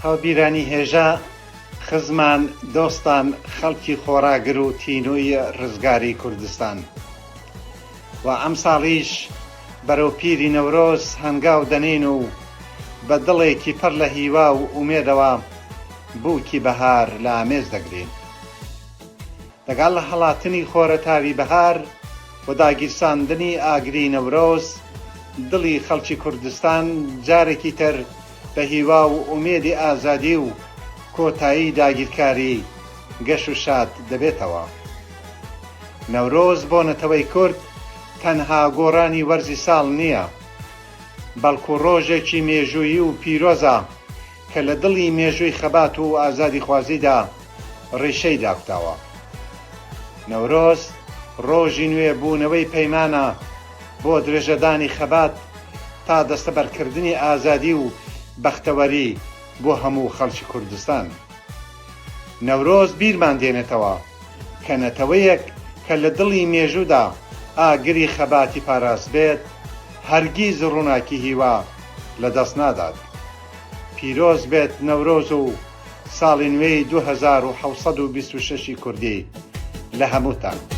هەڵبیرانی هێژە، خزمان، دۆستان، خەڵکی خۆراگر و تینووی ڕزگاری کوردستان. و ئەم ساڵیش بەرەو پیری نەورۆز هەنگاو دەنین و بە دڵێکی پڕ لە هیوا و ئومێدەوە بووکی بەهار لە ئامێز دەگرین. لەگەڵ لە هەڵاتنی خۆرەتاوی بەهار و داگیرساندنی ئاگری نەورۆز، دڵی خەڵکی کوردستان جارێکی تر بە هیوا و ئومێدی ئازادی و کۆتایی داگیرکاری گەش و شاد دەبێتەوە. نەورۆز بۆ نەتەوەی کورد تەنها گۆڕانی وەرزی ساڵ نییە، بەڵکو ڕۆژێکی مێژوویی و پیرۆزە کە لە دڵی مێژووی خەبات و ئازادی خوازیدا ڕیشەی داکوتاوە. نەورۆز ڕۆژی نوێ بوونەوەی پەیمانە بۆ درێژەدانی خەبات تا دەستەبەرکردنی ئازادی و بەختەوەری بۆ هەموو خەڵکی کوردستان. نەورۆز بیرمان دێنێتەوە کە نەتەوەیەک کە لە دڵی مێژوودا ئاگری خەباتی پاراست بێت، هەرگیز ڕووناکی هیوا لەدەست نادات. پیرۆز بێت نەورۆز و ساڵی نوێی 2726 کوردی لە هەمووتان.